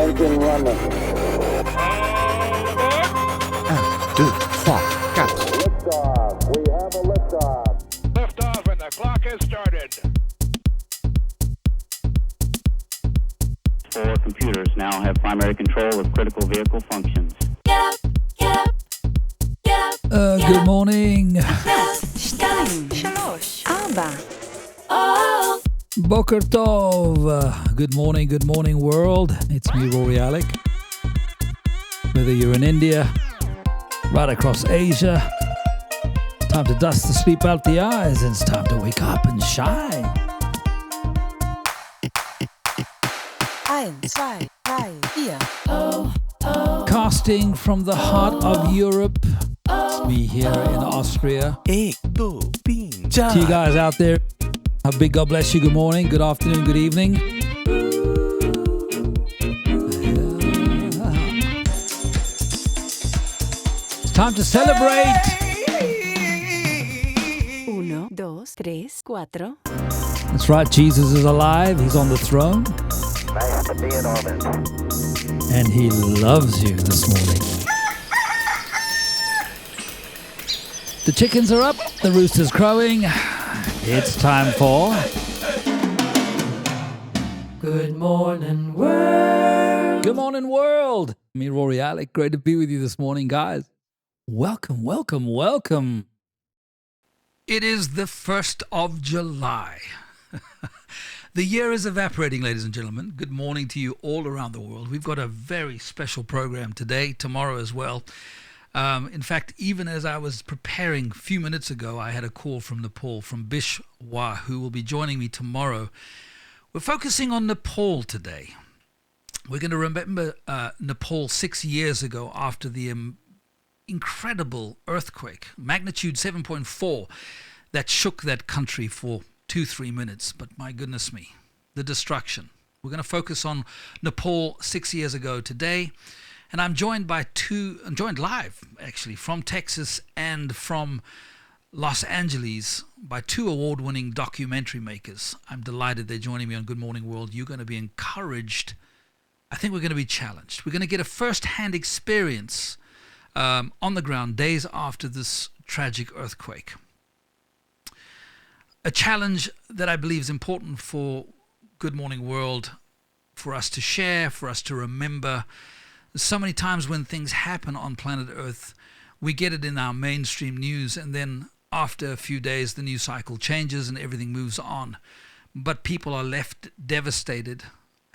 engine running. Un, deux, trois, quatre. Liftoff. We have a liftoff. Liftoff and the clock has started. 4 computers now have primary control of critical vehicle functions. Good morning. Boker Tov. Good morning world. It's me, RORY ALEC. Whether you're in India, right across Asia, time to dust the sleep out the eyes, and it's time to wake up and shine. 1, 2, 3, 4. Casting from the heart of Europe, it's me here in Austria. To you guys out there, a big God bless you. Good morning, good afternoon, good evening. It's time to celebrate. 1, 2, 3, 4. That's right, Jesus is alive. He's on the throne. Nice to be in orbit. And he loves you this morning. The chickens are up, the rooster's crowing. It's time for Good Morning World. Good morning world. Me, RORY ALEC. Great to be with you this morning, guys. Welcome, welcome, welcome. It is the 1st of July. The year is evaporating, ladies and gentlemen. Good morning to you all around the world. We've got a very special program today, tomorrow as well. In fact, even as I was preparing a few minutes ago, I had a call from Nepal, from Bishwa, who will be joining me tomorrow. We're focusing on Nepal today. We're going to remember Nepal 6 years ago after the incredible earthquake, magnitude 7.4, that shook that country for 2-3 minutes, but my goodness me, the destruction. We're going to focus on Nepal 6 years ago today, and I'm joined live actually from Texas and from Los Angeles by 2 award-winning documentary makers. I'm delighted they're joining me on Good Morning World. You're going to be encouraged. I think we're going to be challenged. We're going to get a first-hand experience on the ground days after this tragic earthquake. A challenge that I believe is important for Good Morning World, for us to share, for us to remember. So many times when things happen on planet Earth, we get it in our mainstream news, and then after a few days, the news cycle changes and everything moves on. But people are left devastated,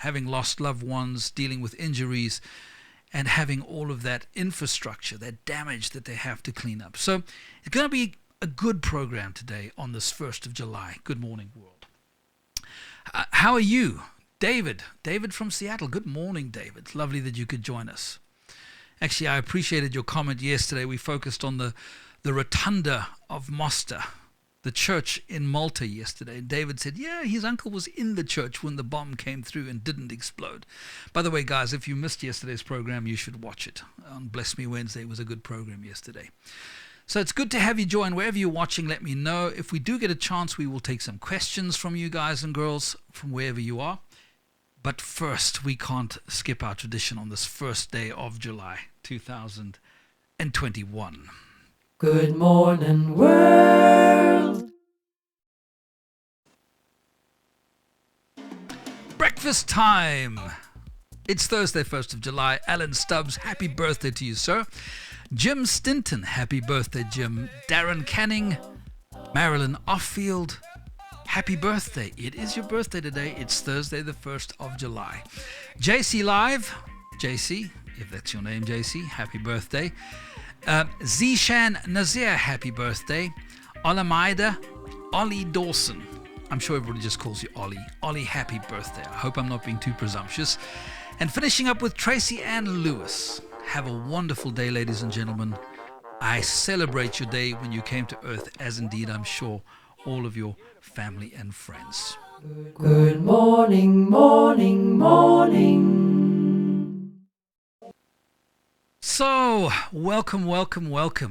having lost loved ones, dealing with injuries, and having all of that infrastructure, that damage that they have to clean up. So it's going to be a good program today on this 1st of July. Good morning, world. How are you? David from Seattle. Good morning, David. Lovely that you could join us. Actually, I appreciated your comment yesterday. We focused on the rotunda of Mostar, the church in Malta yesterday. David said, yeah, his uncle was in the church when the bomb came through and didn't explode. By the way, guys, if you missed yesterday's program, you should watch it. On Bless Me Wednesday, it was a good program yesterday. So it's good to have you join. Wherever you're watching, let me know. If we do get a chance, we will take some questions from you guys and girls from wherever you are. But first, we can't skip our tradition on this first day of July 2021. Good morning, world. Breakfast time. It's Thursday, 1st of July. Alan Stubbs, happy birthday to you, sir. Jim Stinton, happy birthday, Jim. Darren Canning, Marilyn Offield, happy birthday. It is your birthday today. It's Thursday, the 1st of July. JC Live, JC, if that's your name, JC, happy birthday. Zishan Nazir, happy birthday. Olamaida, Ollie Dawson. I'm sure everybody just calls you Ollie. Ollie, happy birthday. I hope I'm not being too presumptuous. And finishing up with Tracy Ann Lewis. Have a wonderful day, ladies and gentlemen. I celebrate your day when you came to Earth, as indeed I'm sure all of your family and friends. Good morning, morning, morning. So, welcome.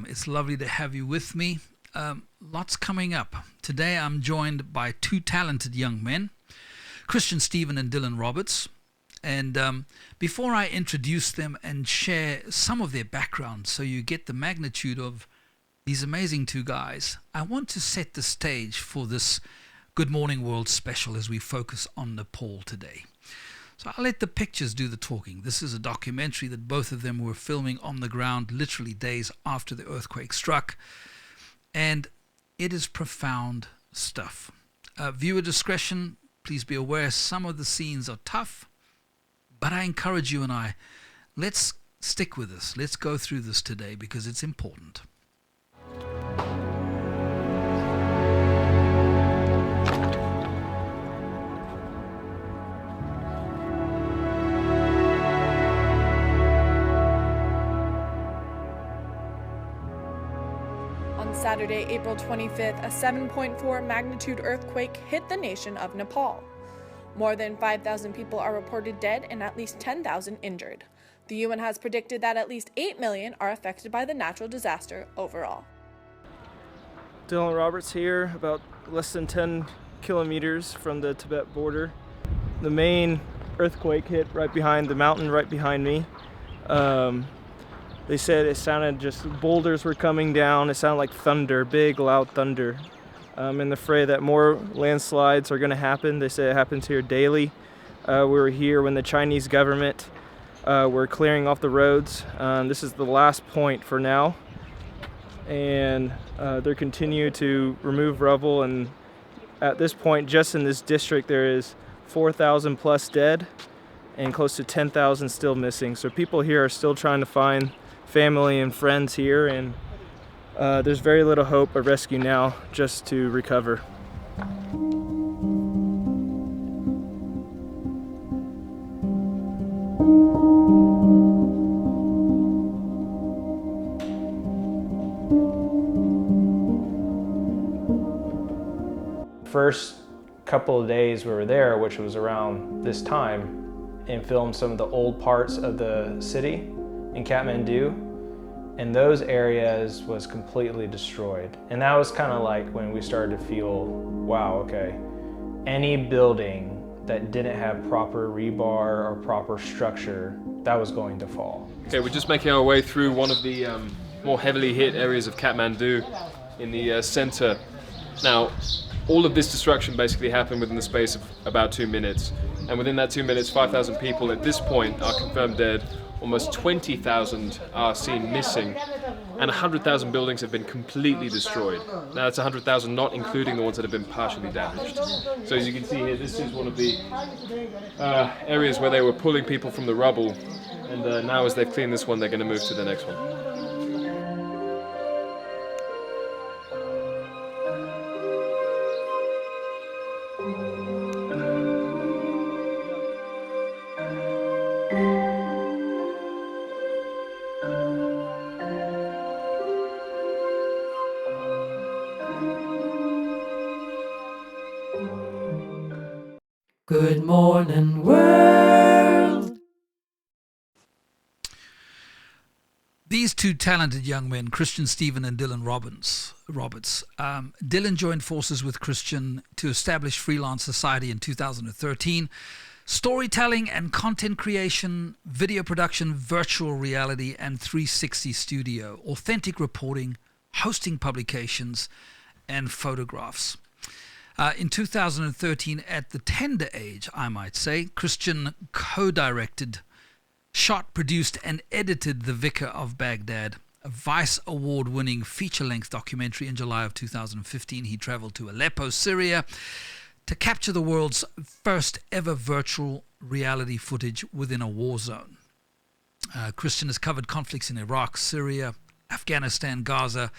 It's lovely to have you with me. Lots coming up. Today I'm joined by 2 talented young men, Christian Stephen and Dylan Roberts. And before I introduce them and share some of their background so you get the magnitude of these amazing two guys, I want to set the stage for this Good Morning World special as we focus on Nepal today. So I'll let the pictures do the talking. This is a documentary that both of them were filming on the ground literally days after the earthquake struck. And it is profound stuff. Viewer discretion, please be aware some of the scenes are tough, but I encourage you and let's stick with this. Let's go through this today because it's important. On Saturday, April 25th, a 7.4 magnitude earthquake hit the nation of Nepal. More than 5,000 people are reported dead and at least 10,000 injured. The UN has predicted that at least 8 million are affected by the natural disaster overall. Dylan Roberts here, about less than 10 kilometers from the Tibet border. The main earthquake hit right behind the mountain, right behind me. They said it sounded just boulders were coming down. It sounded like thunder, big, loud thunder. And they're afraid that more landslides are going to happen. They say it happens here daily. We were here when the Chinese government were clearing off the roads. This is the last point for now. And they continue to remove rubble. And at this point, just in this district, there is 4,000 plus dead and close to 10,000 still missing. So people here are still trying to find family and friends here. And there's very little hope of rescue now, just to recover. First couple of days we were there, which was around this time, and filmed some of the old parts of the city in Kathmandu. And those areas was completely destroyed. And that was kind of like when we started to feel, wow, okay, any building that didn't have proper rebar or proper structure, that was going to fall. Okay, we're just making our way through one of the more heavily hit areas of Kathmandu in the center. Now, all of this destruction basically happened within the space of about 2 minutes. And within that 2 minutes, 5,000 people at this point are confirmed dead. Almost 20,000 are seen missing, and 100,000 buildings have been completely destroyed. Now that's 100,000 not including the ones that have been partially damaged. So as you can see here, this is one of the areas where they were pulling people from the rubble, and now as they've cleaned this one, they're going to move to the next one. Good morning, world. These two talented young men, Christian Stephen and Dylan Roberts. Dylan joined forces with Christian to establish Freelance Society in 2013. Storytelling and content creation, video production, virtual reality, and 360 studio, authentic reporting, hosting publications, and photographs. In 2013, at the tender age, I might say, Christian co-directed, shot, produced, and edited The Vicar of Baghdad, a Vice Award-winning feature-length documentary. In July of 2015, he traveled to Aleppo, Syria, to capture the world's first ever virtual reality footage within a war zone. Christian has covered conflicts in Iraq, Syria, Afghanistan, Gaza,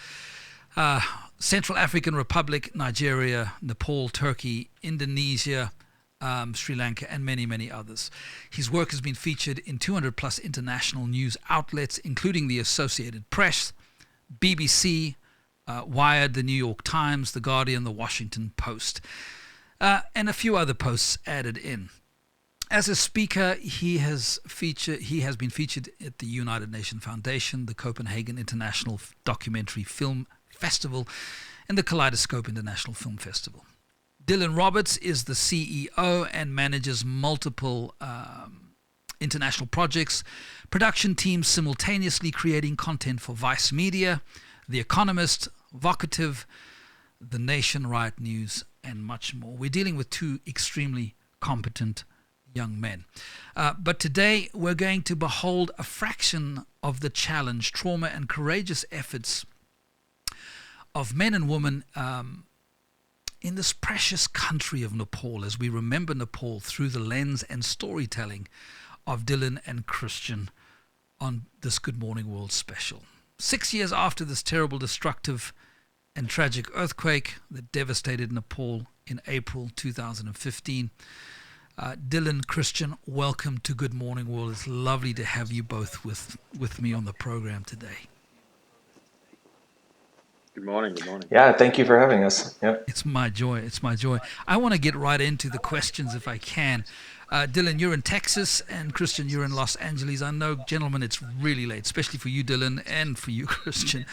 Central African Republic, Nigeria, Nepal, Turkey, Indonesia, Sri Lanka, and many, many others. His work has been featured in 200 plus international news outlets, including the Associated Press, BBC, Wired, the New York Times, The Guardian, The Washington Post, and a few other posts added in. As a speaker, he has been featured at the United Nations Foundation, the Copenhagen International Documentary Film Festival, and the Kaleidoscope International Film Festival. Dylan Roberts is the CEO and manages multiple international projects, production teams simultaneously creating content for Vice Media, The Economist, Vocative, The Nation, Riot News, and much more. We're dealing with two extremely competent young men. But today we're going to behold a fraction of the challenge, trauma, and courageous efforts of men and women in this precious country of Nepal, as we remember Nepal through the lens and storytelling of Dylan and Christian on this Good Morning World special. 6 years after this terrible, destructive, and tragic earthquake that devastated Nepal in April 2015, Dylan, Christian, welcome to Good Morning World. It's lovely to have you both with me on the program today. Good morning. Yeah, thank you for having us. Yep. It's my joy. I want to get right into the questions if I can. Dylan, you're in Texas, and Christian, you're in Los Angeles. I know, gentlemen, it's really late, especially for you, Dylan, and for you, Christian.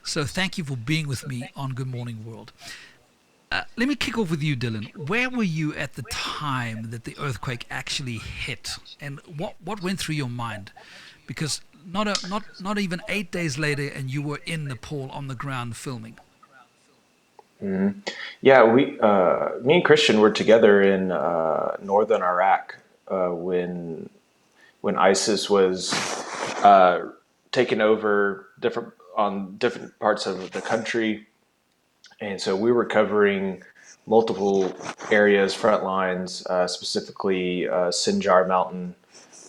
So thank you for being with me on Good Morning World. Let me kick off with you, Dylan. Where were you at the time that the earthquake actually hit, and what went through your mind? Because not even 8 days later, and you were in Nepal on the ground filming. Mm-hmm. Yeah, me and Christian were together in northern Iraq when ISIS was taking over different parts of the country, and so we were covering multiple areas, front lines, specifically Sinjar Mountain,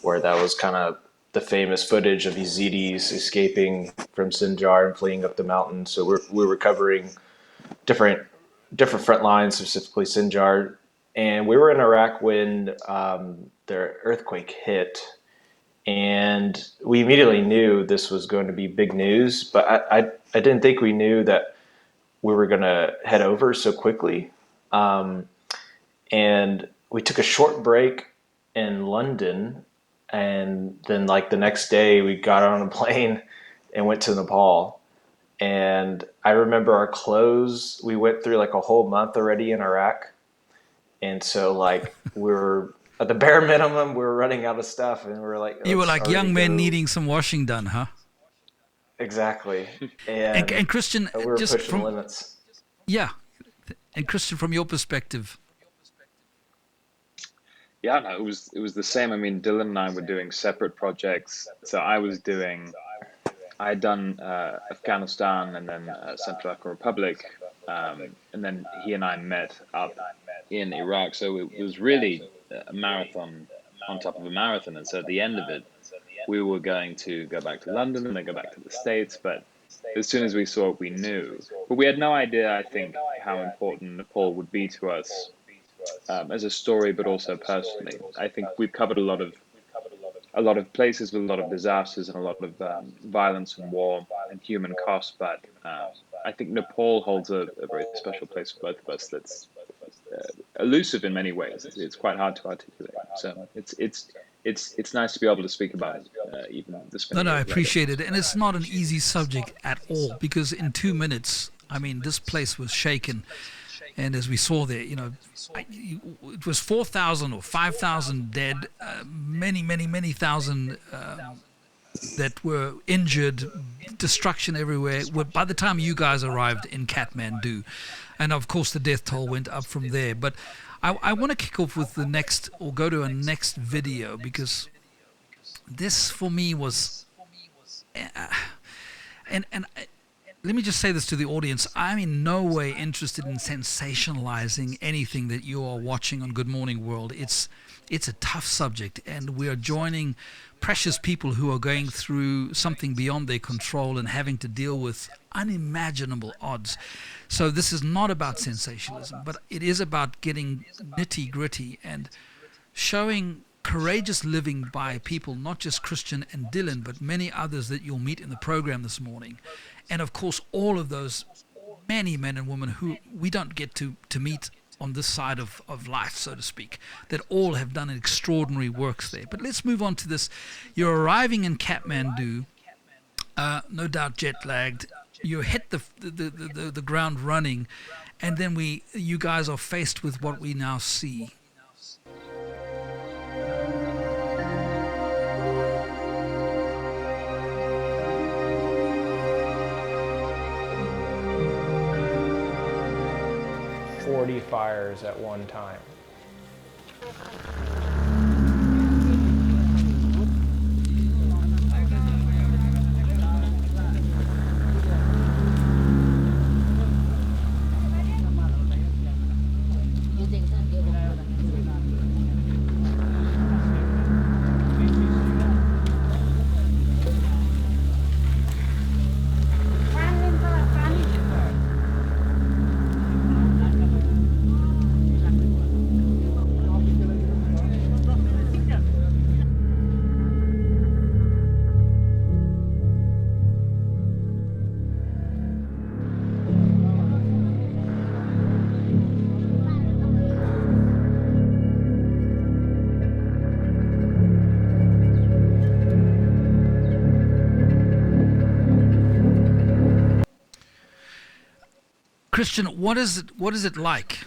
where that was kind of the famous footage of Yazidis escaping from Sinjar and fleeing up the mountain. So we were covering different front lines, specifically Sinjar, and we were in Iraq when the earthquake hit, and we immediately knew this was going to be big news. But I didn't think we knew that we were going to head over so quickly, and we took a short break in London. And then like the next day we got on a plane and went to Nepal. And I remember our clothes, we went through like a whole month already in Iraq. And so like we were at the bare minimum, we were running out of stuff, and we were like, you were like young men needing some washing done, huh? Exactly. And Christian, we were just pushing limits. Yeah. And Christian, from your perspective. Yeah, no, it was the same. I mean, Dylan and I were doing separate projects. So I had done Afghanistan and then Central African Republic, and then he and I met up in Iraq. So it was really a marathon on top of a marathon. And so at the end of it, we were going to go back to London and then go back to the States. But as soon as we saw it, we knew. But we had no idea, I think, how important Nepal would be to us. As a story, but also personally. I think we've covered a lot of places with a lot of disasters and a lot of violence and war and human cost, but I think Nepal holds a very special place for both of us that's elusive in many ways. It's quite hard to articulate. So it's nice to be able to speak about it, even this many No, I years appreciate later. it. And it's not an easy subject at all, because in 2 minutes, I mean, this place was shaken. And as we saw there, it was 4,000 or 5,000 dead, many thousand that were injured, destruction everywhere. By the time you guys arrived in Kathmandu, and of course the death toll went up from there. But I want to kick off with the next, or go to a next video, because this for me was, let me just say this to the audience. I'm in no way interested in sensationalizing anything that you are watching on Good Morning World. It's a tough subject, and we are joining precious people who are going through something beyond their control and having to deal with unimaginable odds. So this is not about sensationalism, but it is about getting nitty-gritty and showing courageous living by people, not just Christian and Dylan, but many others that you'll meet in the program this morning. And of course, all of those many men and women who we don't get to meet on this side of life, so to speak, that all have done extraordinary works there. But let's move on to this. You're arriving in Kathmandu, no doubt jet-lagged. You hit the ground running, and then you guys are faced with what we now see. 40 fires at one time. Christian, what is it like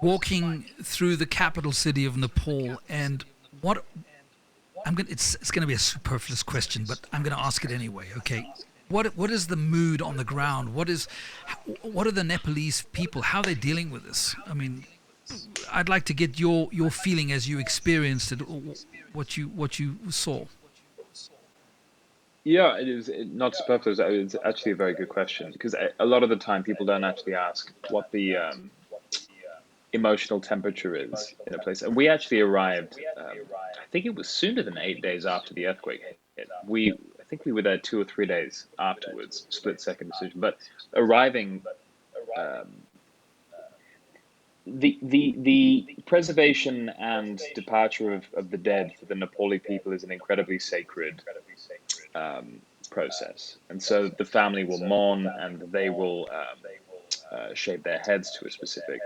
walking through the capital city of Nepal, and it's going to be a superfluous question, but I'm going to ask it anyway. Okay, what is the mood on the ground? What are the Nepalese people? How are they dealing with this? I mean, I'd like to get your feeling as you experienced it, what you saw. Yeah, it is not superfluous. It's actually a very good question, because a lot of the time people don't actually ask what the emotional temperature is in a place. And we actually arrived, I think it was sooner than 8 days after the earthquake hit. I think we were there 2 or 3 days afterwards, split-second decision. But arriving, the preservation and departure of the dead for the Nepali people is an incredibly sacred process, and so the family will mourn, and they will shave their heads to a specific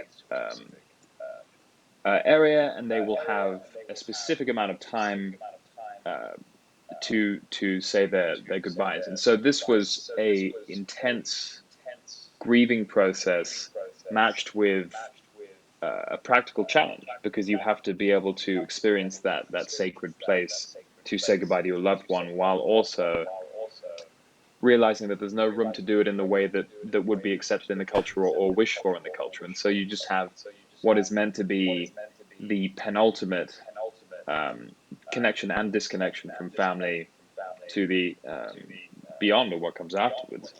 area, and they will have a specific amount of time to say their goodbyes. And so this was a intense grieving process matched with a practical challenge, because you have to be able to experience that sacred place to say goodbye to your loved one, while also realizing that there's no room to do it in the way that would be accepted in the culture or wished for in the culture. And so you just have what is meant to be the penultimate connection and disconnection from family to the beyond of what comes afterwards.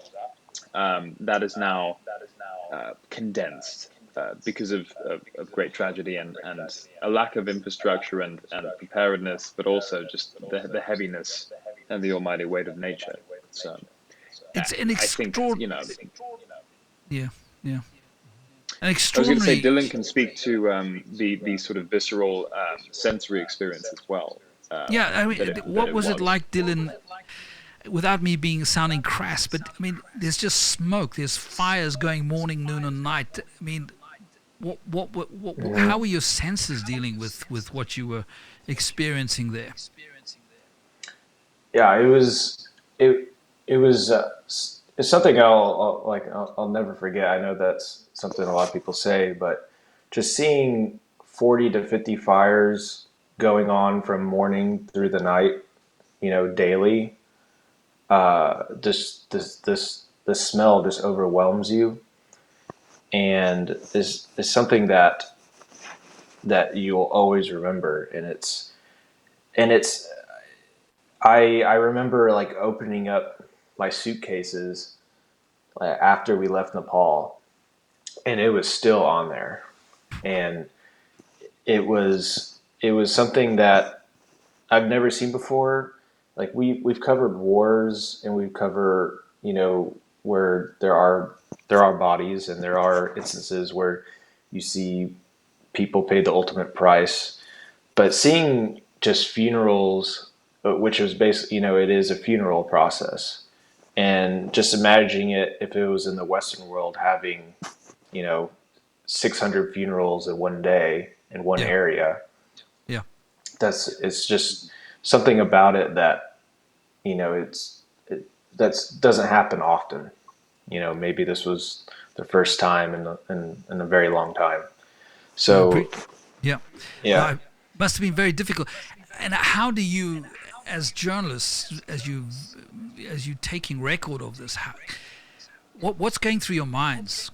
That is now condensed because of great tragedy and a lack of infrastructure and preparedness, but also just the heaviness and the almighty weight of nature. So it's an extraordinary. Yeah. An I was extraordinary. going to say, Dylan can speak to the sort of visceral sensory experience as well. Yeah, I mean, what was it like, Dylan? Without me sounding crass, but I mean, there's just smoke. There's fires going morning, noon, and night. I mean, how were your senses dealing with what you were experiencing there? Yeah, it was it's something I'll never forget. I know that's something a lot of people say, but just seeing 40 to 50 fires going on from morning through the night, daily, just the smell just overwhelms you, and is something that you'll always remember. And I remember like opening up my suitcases after we left Nepal, and it was still on there, and it was something that I've never seen before. Like we've covered wars, and we've covered where there are bodies, and there are instances where you see people pay the ultimate price, but seeing just funerals, which was basically it is a funeral process, and just imagining it if it was in the Western world, having 600 funerals in one day in one area. Yeah, it's just something about it that that doesn't happen often. Maybe this was the first time in a very long time. So it must have been very difficult. And how do you, as journalists, as you taking record of this, what's going through your minds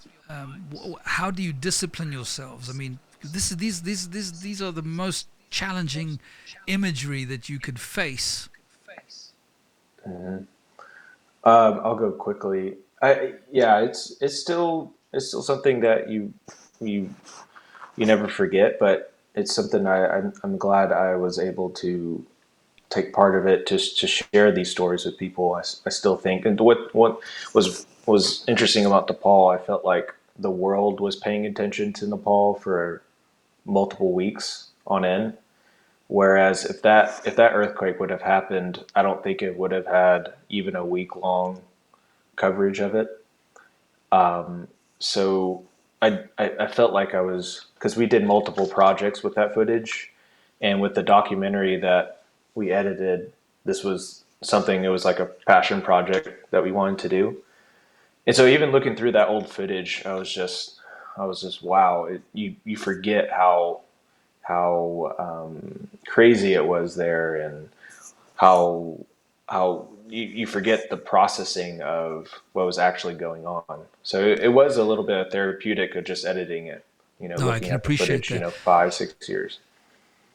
how do you discipline yourselves? I mean, these are the most challenging imagery that you could face. Mhm. I'll go quickly. It's still something that you never forget, but it's something I'm glad I was able to take part of it to share these stories with people. I still think, and what was interesting about Nepal, I felt like the world was paying attention to Nepal for multiple weeks on end. Whereas if that earthquake would have happened, I don't think it would have had even a week long coverage of it. So I felt like I was, because we did multiple projects with that footage, and with the documentary that we edited, this was something, it was like a passion project that we wanted to do. And so even looking through that old footage, I was just wow, you forget how crazy it was there, and how you forget the processing of what was actually going on. So it was a little bit therapeutic of just editing it, No, I looking can at the appreciate footage, that. 5-6 years.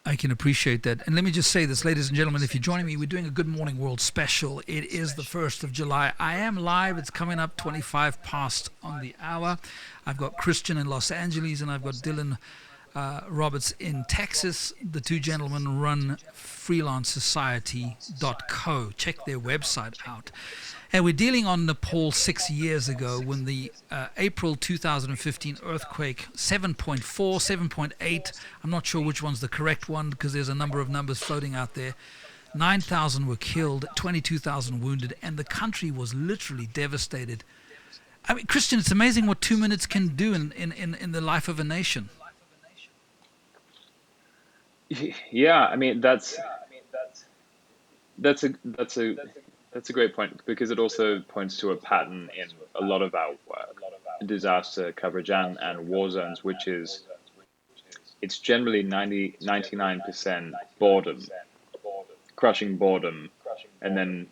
I can appreciate that. And let me just say this, ladies and gentlemen, if you're joining me, we're doing a Good Morning World special. It is the 1st of July. I am live. It's coming up 25 past on the hour. I've got Christian in Los Angeles, and I've got Dylan Roberts in Texas. The two gentlemen run freelancesociety.co. Check their website out. And we're dealing on Nepal 6 years ago when the April 2015 earthquake, 7.4, 7.8, I'm not sure which one's the correct one because there's a number of numbers floating out there. 9,000 were killed, 22,000 wounded, and the country was literally devastated. I mean, Christian, it's amazing what 2 minutes can do in the life of a nation. Yeah, I mean that's a great point, because it also points to a pattern in a lot of our work, disaster coverage and war zones, which is it's generally 99% boredom, crushing boredom, and then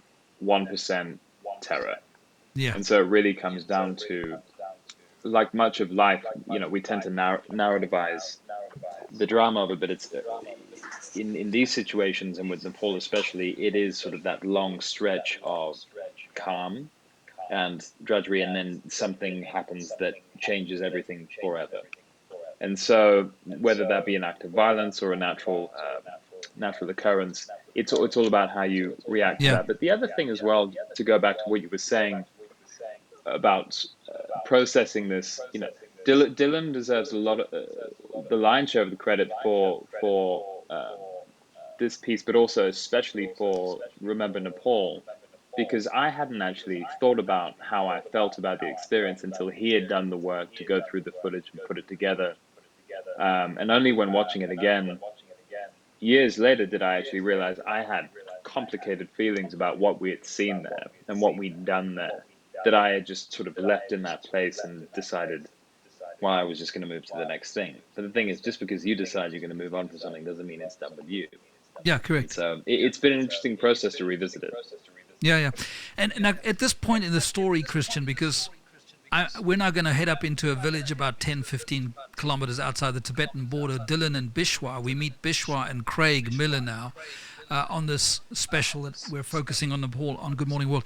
1% terror. Yeah. And so it really comes down to, like much of life, we tend to narrativize the drama of it, but it's in these situations, and with Nepal especially, it is sort of that long stretch of calm and drudgery, and then something happens that changes everything forever. And so, whether that be an act of violence or a natural occurrence, it's all about how you react to that. But the other thing as well, to go back to what you were saying about processing this, Dylan deserves a lot of the lion's share of the credit for this piece, but also especially for Remember Nepal, because I hadn't actually thought about how I felt about the experience until he had done the work to go through the footage and put it together. And only when watching it again, years later, did I actually realize I had complicated feelings about what we had seen there and what we'd done there, that I had just sort of left in that place and decided, well, I was just going to move to the next thing. But the thing is, just because you decide you're going to move on from something doesn't mean it's done with you. Yeah, correct. So it's been an interesting process to revisit it. Yeah. And now at this point in the story, Christian, because we're now going to head up into a village about 10, 15 kilometers outside the Tibetan border, Dylan and Bishwa. We meet Bishwa and Craig Miller now on this special that we're focusing on Nepal on Good Morning World.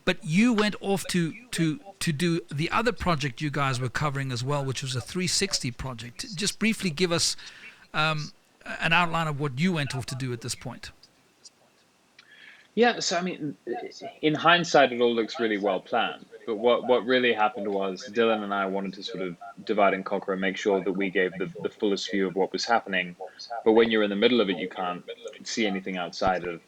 But you went off to do the other project you guys were covering as well, which was a 360 project. Just briefly give us an outline of what you went off to do at this point. Yeah, so I mean, in hindsight, it all looks really well planned. But what really happened was Dylan and I wanted to sort of divide and conquer and make sure that we gave the fullest view of what was happening. But when you're in the middle of it, you can't see anything outside of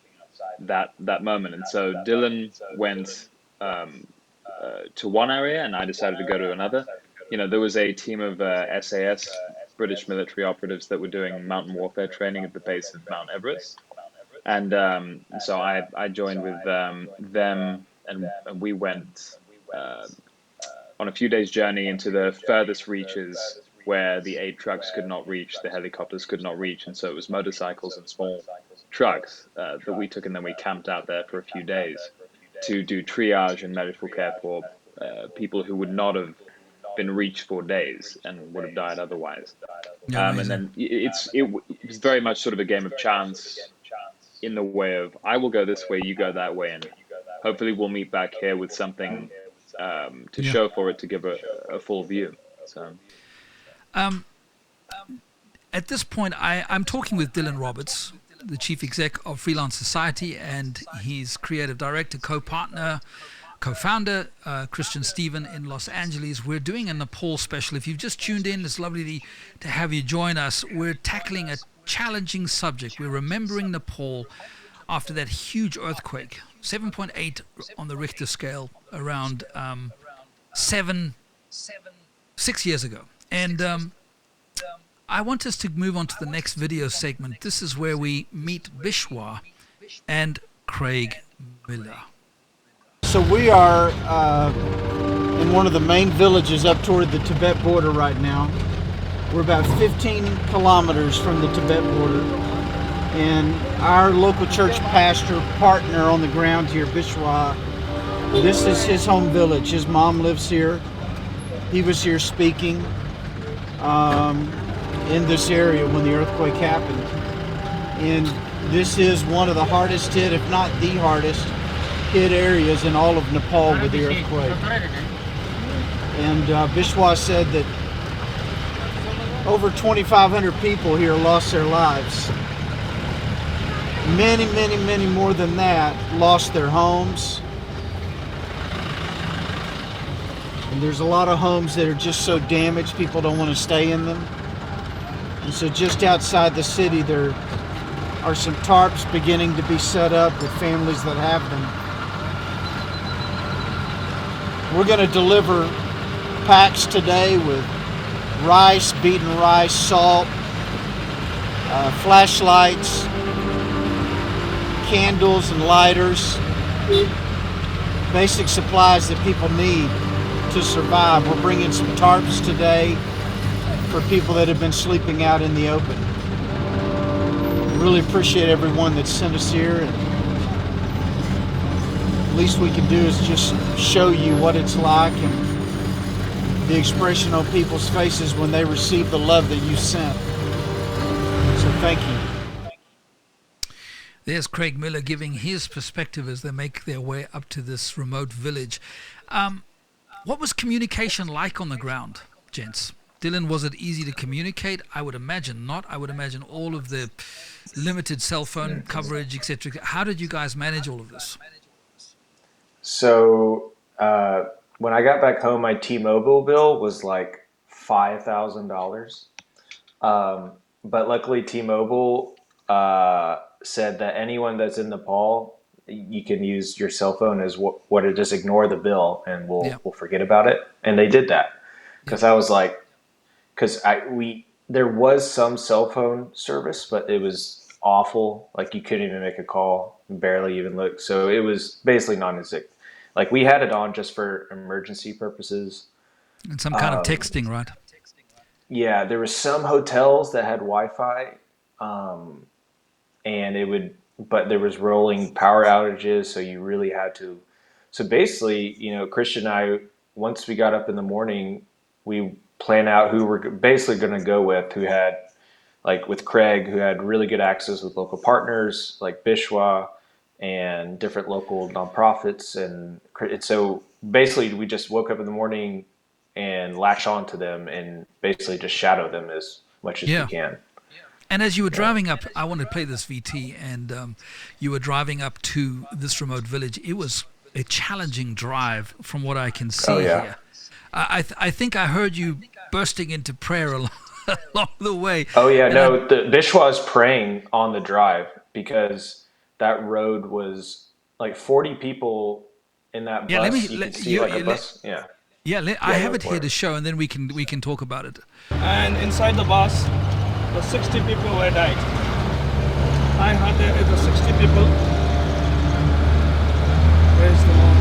that moment. And so Dylan went to one area, and I decided to go to another. There was a team of SAS, British military operatives, that were doing mountain warfare training at the base of Mount Everest. And so I joined with them, and we went on a few days' journey into the furthest reaches where the aid trucks could not reach, the helicopters could not reach. And so it was motorcycles and small trucks that we took, and then we camped out there for a few days to do triage and medical care for people who would not have been reached for days and would have died otherwise. Yeah, And then it's very much sort of a game of chance, in the way of, I will go this way, you go that way, and hopefully we'll meet back here with something to show for it, to give a full view. So at this point, I'm talking with Dylan Roberts, the chief exec of Freelance Society, and his creative director, co-partner, co-founder, Christian Stephen in Los Angeles. We're doing a Nepal special. If you've just tuned in, it's lovely to have you join us. We're tackling a challenging subject. We're remembering Nepal after that huge earthquake, 7.8 on the Richter scale, around 6 years ago. And I want us to move on to the next video segment. This is where we meet Bishwa and Craig Miller. So we are in one of the main villages up toward the Tibet border right now. We're about 15 kilometers from the Tibet border. And our local church pastor partner on the ground here, Bishwa, this is his home village. His mom lives here. He was here speaking in this area when the earthquake happened. And this is one of the hardest hit, if not the hardest hit areas in all of Nepal with the earthquake. And Bishwa said that over 2,500 people here lost their lives. Many, many, many more than that lost their homes. And there's a lot of homes that are just so damaged people don't want to stay in them. And so just outside the city there are some tarps beginning to be set up with families that have them. We're going to deliver packs today with rice, beaten rice, salt, flashlights, candles and lighters, basic supplies that people need to survive. We're bringing some tarps today for people that have been sleeping out in the open. Really appreciate everyone that sent us here. And the least we can do is just show you what it's like and the expression on people's faces when they receive the love that you sent. So thank you. There's Craig Miller giving his perspective as they make their way up to this remote village. What was communication like on the ground, gents? Dylan, was it easy to communicate? I would imagine not. I would imagine all of the limited cell phone coverage, etc. How did you guys manage all of this? So when I got back home, my T-Mobile bill was like $5,000. But luckily T-Mobile said that anyone that's in Nepal, you can use your cell phone as what to just ignore the bill and we'll forget about it. And they did that because I was like, there was some cell phone service, but it was awful. Like you couldn't even make a call, barely even look. So it was basically non-existent. Like we had it on just for emergency purposes. And some kind of texting, right? Yeah, there were some hotels that had Wi-Fi, but there was rolling power outages, so you really had to. So basically, Christian and I, once we got up in the morning, we plan out who we're basically going to go with, who had, like with Craig, who had really good access with local partners like Bishwa and different local nonprofits. And so basically we just woke up in the morning and latch on to them and basically just shadow them as much as we can. And as you were driving up, I want to play this VT, and you were driving up to this remote village. It was a challenging drive from what I can see here. I think I heard you bursting into prayer along the way. Oh, yeah. And the Bishwa was praying on the drive because that road was like 40 people in that bus. I have it here to show, and then we can talk about it. And inside the bus, the 60 people were died. I heard there is 60 people. Where is the Lord?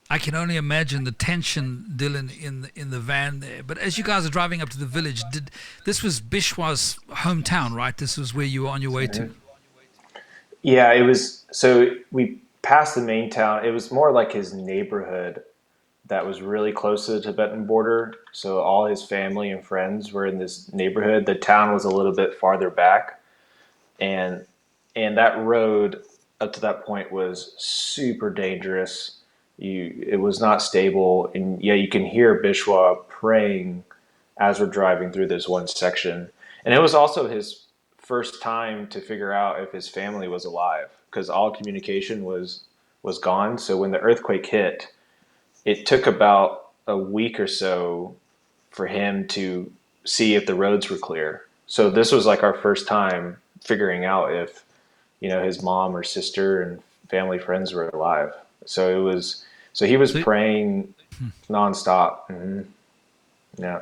I can only imagine the tension, Dylan, in the van there. But as you guys are driving up to the village, this was Bishwa's hometown, right? This was where you were on your way to. Yeah, it was. So we passed the main town. It was more like his neighborhood that was really close to the Tibetan border. So all his family and friends were in this neighborhood. The town was a little bit farther back, and that road up to that point was super dangerous. It was not stable, and yeah, you can hear Bishwa praying as we're driving through this one section. And it was also his first time to figure out if his family was alive, because all communication was gone. So when the earthquake hit, it took about a week or so for him to see if the roads were clear. So this was like our first time figuring out if, his mom or sister and family friends were alive. So he was praying nonstop. Mm-hmm. Yeah.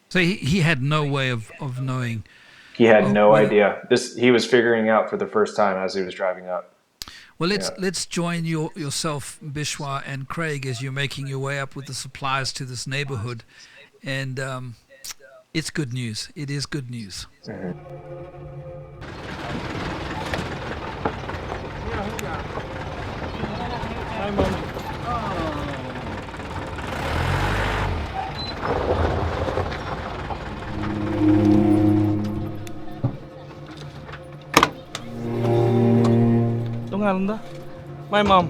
So he had no way of knowing. He had no idea. He was figuring out for the first time as he was driving up. Well, let's join yourself, Bishwa, and Craig as you're making your way up with the supplies to this neighborhood, and it's good news. It is good news. Mm-hmm. My mom.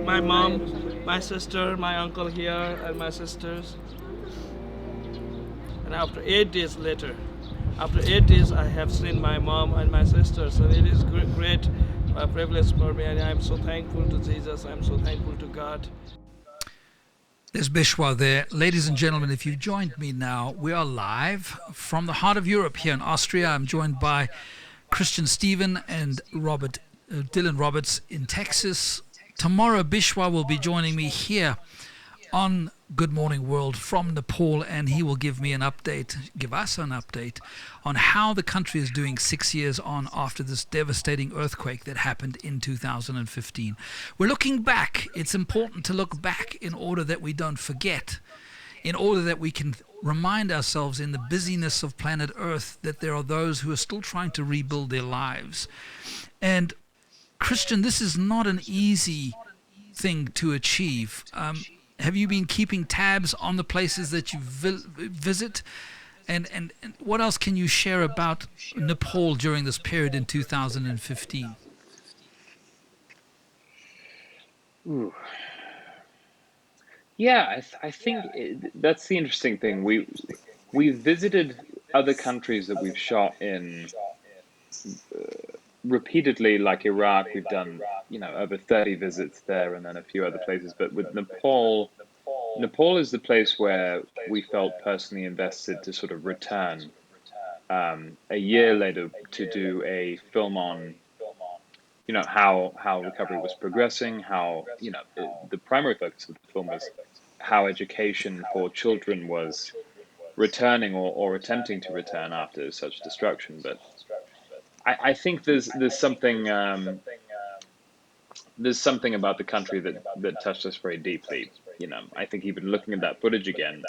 My mom, my sister, my uncle here, and my sisters. And after 8 days later, I have seen my mom and my sisters, and it is great privilege for me, and I'm so thankful to Jesus. I'm so thankful to God. There's Bishwa there. Ladies and gentlemen, if you've joined me now, we are live from the heart of Europe here in Austria. I'm joined by Christian Stephen and Dylan Roberts in Texas. Tomorrow, Bishwa will be joining me here on Good Morning World from Nepal, and he will give us an update on how the country is doing 6 years on after this devastating earthquake that happened in 2015. We're looking back. It's important to look back in order that we don't forget, in order that we can remind ourselves in the busyness of planet Earth that there are those who are still trying to rebuild their lives. And Christian, this is not an easy thing to achieve. Have you been keeping tabs on the places that you visit? And what else can you share about Nepal during this period in 2015? Ooh. Yeah, I think that's the interesting thing. We visited other countries that we've shot in repeatedly, like Iraq. We've done over 30 visits there, and then a few other places. But with Nepal is the place where we felt personally invested to sort of return a year later to do a film on how recovery was progressing, how the primary focus of the film was how education for children was returning or attempting to return after such destruction. But I think there's something about the country that touched us very deeply. I think even looking at that footage again,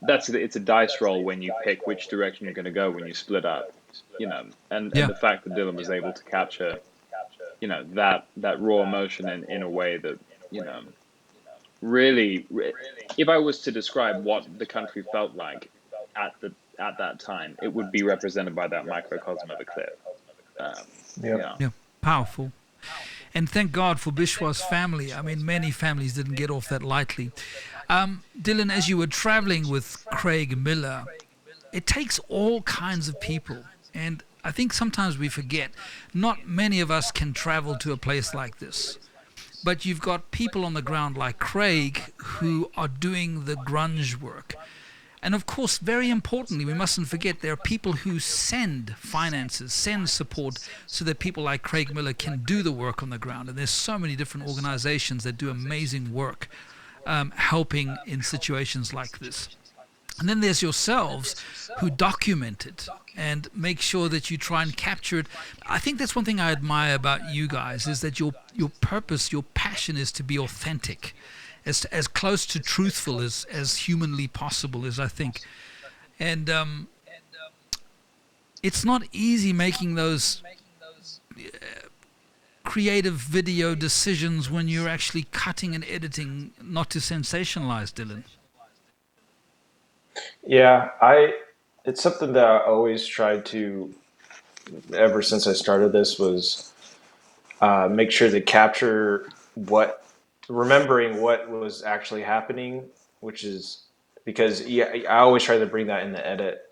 it's a dice roll when you pick which direction you're going to go when you split up, and the fact that Dylan was able to capture, that raw emotion in a way that, really, if I was to describe what the country felt like at that time, it would be represented by that microcosm of a clip. Yeah, powerful. And thank God for Bishwa's family. I mean, many families didn't get off that lightly. Dylan, as you were traveling with Craig Miller, it takes all kinds of people. And I think sometimes we forget, not many of us can travel to a place like this. But you've got people on the ground like Craig who are doing the grunge work. And of course, very importantly, we mustn't forget there are people who send finances, send support so that people like Craig Miller can do the work on the ground. And there's so many different organizations that do amazing work helping in situations like this. And then there's yourselves who document it and make sure that you try and capture it. I think that's one thing I admire about you guys, is that your purpose, your passion is to be authentic. As close to truthful as humanly possible is, I think. And it's not easy making those creative video decisions when you're actually cutting and editing, not to sensationalize, Dylan. Yeah, it's something that I always tried to, ever since I started this, was make sure to capture remembering what was actually happening, which is because I always try to bring that in the edit,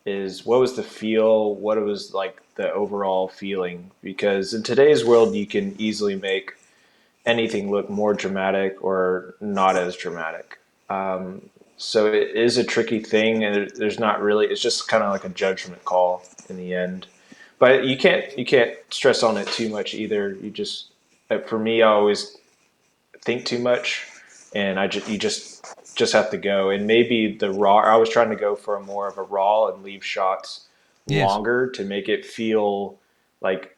is what was the feel, what it was like, the overall feeling. Because in today's world, you can easily make anything look more dramatic or not as dramatic. So it is a tricky thing, and there's not really, it's just kind of like a judgment call in the end. But you can't stress on it too much either. You just, for me, I always think too much, and you just have to go. And maybe the raw, I was trying to go for more of a raw and leave shots longer to make it feel like,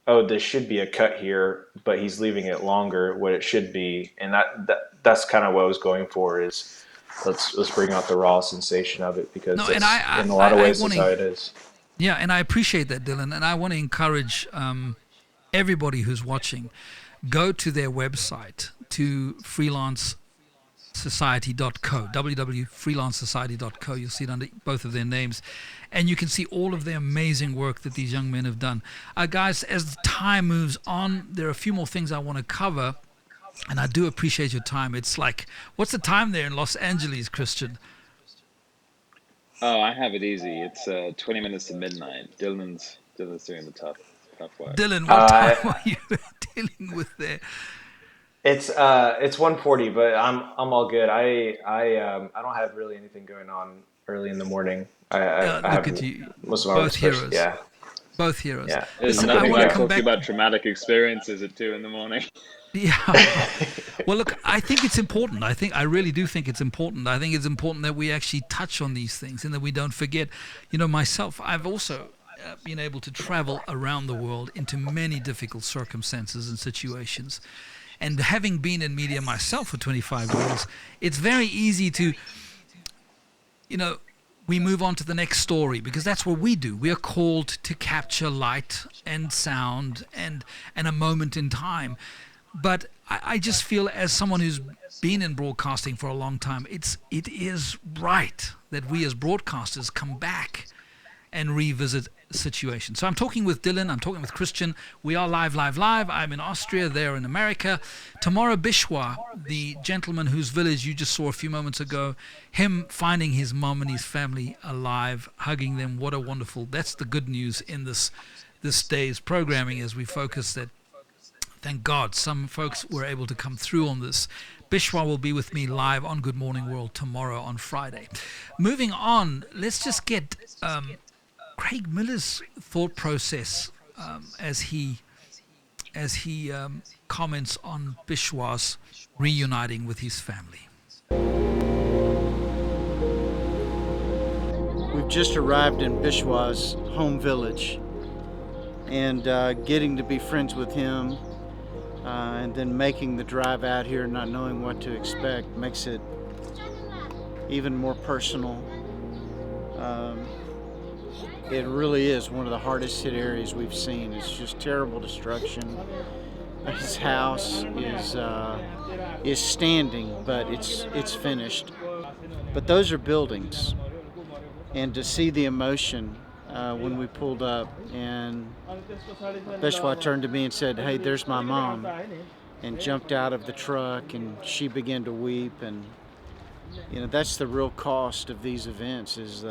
oh, this should be a cut here, but he's leaving it longer, what it should be. And that's kind of what I was going for, is let's bring out the raw sensation of it, because in a lot of ways that's how it is. Yeah, and I appreciate that, Dylan, and I want to encourage everybody who's watching, go to their website, to freelancesociety.co, www.freelancesociety.co. You'll see it under both of their names, and you can see all of the amazing work that these young men have done. Guys, as time moves on, there are a few more things I want to cover, and I do appreciate your time. It's like, what's the time there in Los Angeles, Christian? Oh, I have it easy. It's 20 minutes to midnight. Dylan's doing the tough work. Dylan, what time are you dealing with there? It's 1:40, but I'm all good. I don't have really anything going on early in the morning. I look at you, most of my both heroes. Yeah, both heroes. Yeah. There's nothing like talking about traumatic experiences at 2 a.m. Yeah. Well, look, I think it's important. I really do think it's important. I think it's important that we actually touch on these things and that we don't forget. Myself, I've also been able to travel around the world into many difficult circumstances and situations. And having been in media myself for 25 years, it's very easy to, we move on to the next story, because that's what we do. We are called to capture light and sound and a moment in time. But I just feel, as someone who's been in broadcasting for a long time, it is right that we as broadcasters come back and revisit situations. So I'm talking with Dylan, I'm talking with Christian. We are live. I'm in Austria, they're in America. Tomorrow, Bishwa, the gentleman whose village you just saw a few moments ago, him finding his mom and his family alive, hugging them. What a wonderful, that's the good news in this day's programming, as we focus that. Thank God some folks were able to come through on this. Bishwa will be with me live on Good Morning World tomorrow on Friday. Moving on, let's just get Craig Miller's thought process as he comments on Bishwas reuniting with his family. We've just arrived in Bishwa's home village, and getting to be friends with him, and then making the drive out here, not knowing what to expect, makes it even more personal. It really is one of the hardest hit areas we've seen. It's just terrible destruction. His house is standing, but it's finished. But those are buildings, and to see the emotion when we pulled up, and Bishwa turned to me and said, "Hey, there's my mom," and jumped out of the truck, and she began to weep. And that's the real cost of these events, is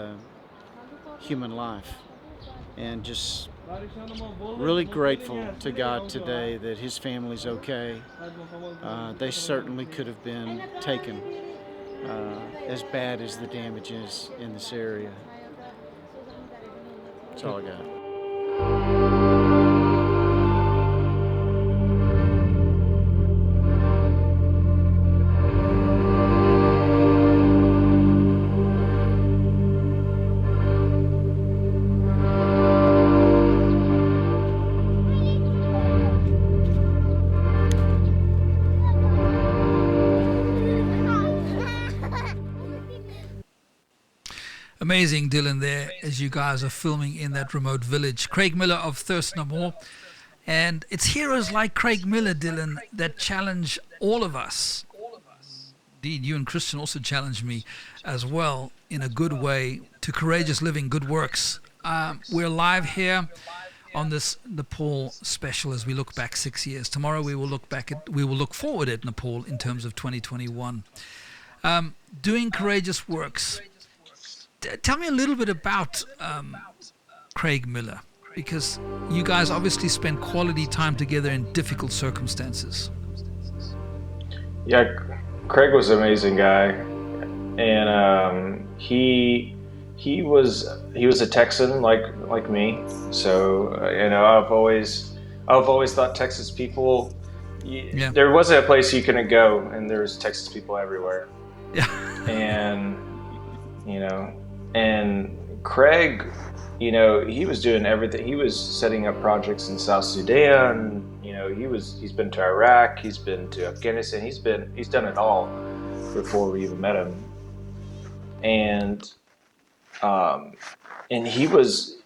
human life. And just really grateful to God today that his family's okay. They certainly could have been taken, as bad as the damage is in this area. That's all I got. Amazing, Dylan, there as you guys are filming in that remote village. Craig Miller of Thirst No More. And it's heroes like Craig Miller, Dylan, that challenge all of us. Indeed, you and Christian also challenged me as well, in a good way, to courageous living, good works. We're live here on this Nepal special as we look back 6 years. Tomorrow we will look forward at Nepal in terms of 2021. Doing courageous works. Tell me a little bit about Craig Miller, because you guys obviously spend quality time together in difficult circumstances. Yeah, Craig was an amazing guy, and he was a Texan like me. So I've always thought Texas people. There wasn't a place you couldn't go, and there was Texas people everywhere. Yeah, and And Craig, he was doing everything. He was setting up projects in South Sudan. He's been to Iraq. He's been to Afghanistan. He's done it all before we even met him. And it was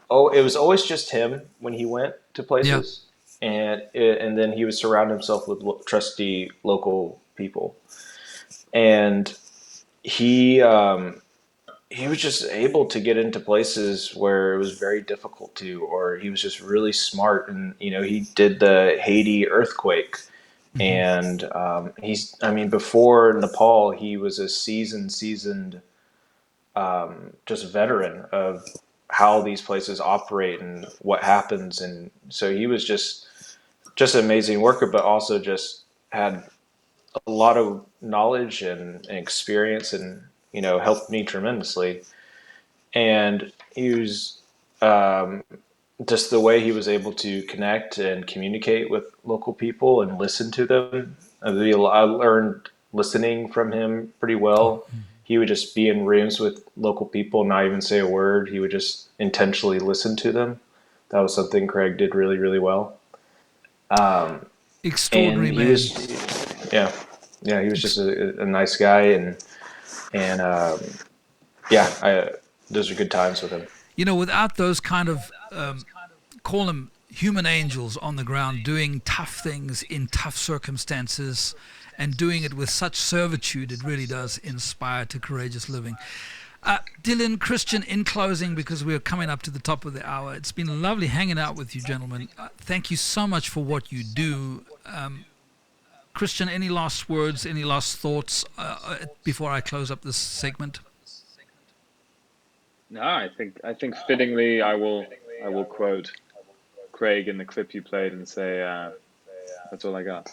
always just him when he went to places. Yeah. And then he would surround himself with trusty local people. And he was just able to get into places where it was very difficult to, or he was just really smart. And, he did the Haiti earthquake. Mm-hmm. And before Nepal, he was a seasoned just veteran of how these places operate and what happens. And so he was just an amazing worker, but also just had a lot of knowledge and experience, and helped me tremendously. And he was just the way he was able to connect and communicate with local people and listen to them. I learned listening from him pretty well. He would just be in rooms with local people, not even say a word. He would just intentionally listen to them. That was something Craig did really, really well. Extraordinary man. He was just a nice guy, those are good times with him. Without those kind of, call them human angels on the ground, doing tough things in tough circumstances, and doing it with such servitude, it really does inspire to courageous living. Dylan, Christian, in closing, because we're coming up to the top of the hour, it's been lovely hanging out with you, gentlemen. Thank you so much for what you do. Christian, any last words, any last thoughts before I close up this segment? No, I think fittingly, I will quote Craig in the clip you played and say, "That's all I got."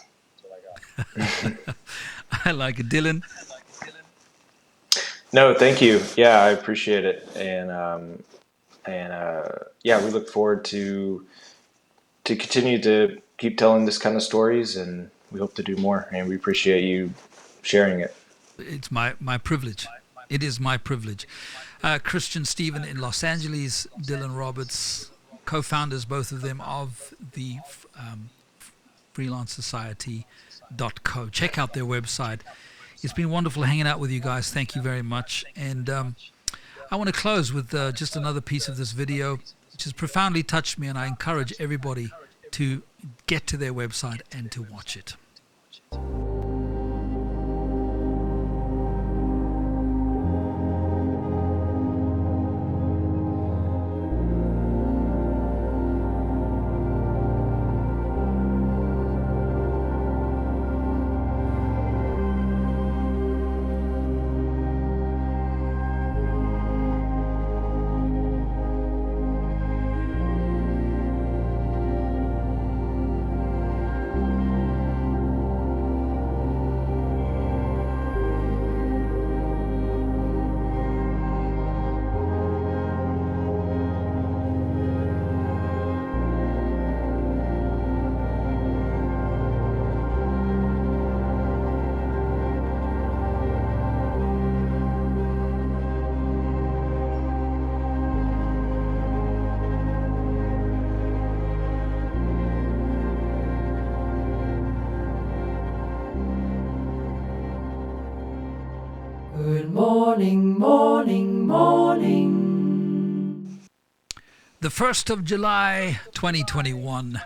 I like it, Dylan. No, thank you. Yeah, I appreciate it, and yeah, we look forward to continue to keep telling this kind of stories, and we hope to do more. And we appreciate you sharing it. It's my privilege. It is my privilege. Christian Stephen in Los Angeles, Dylan Roberts, co-founders, both of them, of the Freelance Society.co. Check out their website. It's been wonderful hanging out with you guys. Thank you very much. And I want to close with just another piece of this video, which has profoundly touched me, and I encourage everybody to get to their website and to watch it. Good morning, morning, morning. The 1st of July, 2021.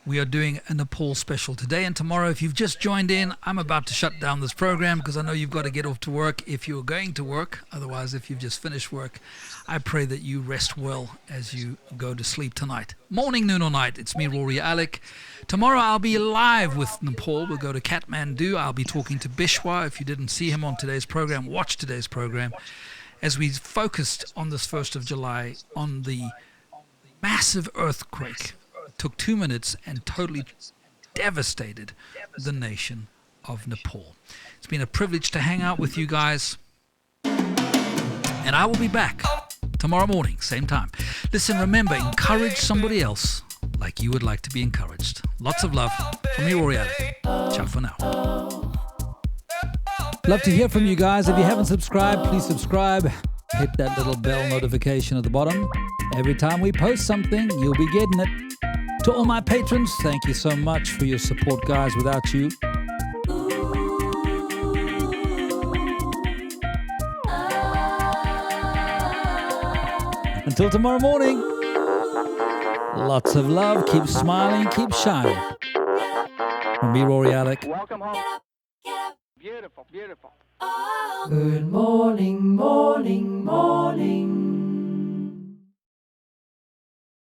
We are doing a Nepal special today and tomorrow. If you've just joined in, I'm about to shut down this program because I know you've got to get off to work if you're going to work. Otherwise, if you've just finished work, I pray that you rest well as you go to sleep tonight. Morning, noon or night. It's me, RORY ALEC. Tomorrow I'll be live with Nepal. We'll go to Kathmandu. I'll be talking to Bishwa. If you didn't see him on today's program, watch today's program as we focused on this 1st of July on the massive earthquake. It took 2 minutes and totally devastated the nation of Nepal. It's been a privilege to hang out with you guys, and I will be back tomorrow morning, same time. Listen, remember, encourage somebody else like you would like to be encouraged. Lots of love from me, RORY ALEC. Ciao for now. Love to hear from you guys. If you haven't subscribed, please subscribe. Hit that little bell notification at the bottom. Every time we post something, you'll be getting it. To all my patrons, thank you so much for your support, guys. Without you, until tomorrow morning, lots of love. Keep smiling, keep shining. From me, RORY ALEC. Welcome home. Beautiful, beautiful. Good morning, morning, morning.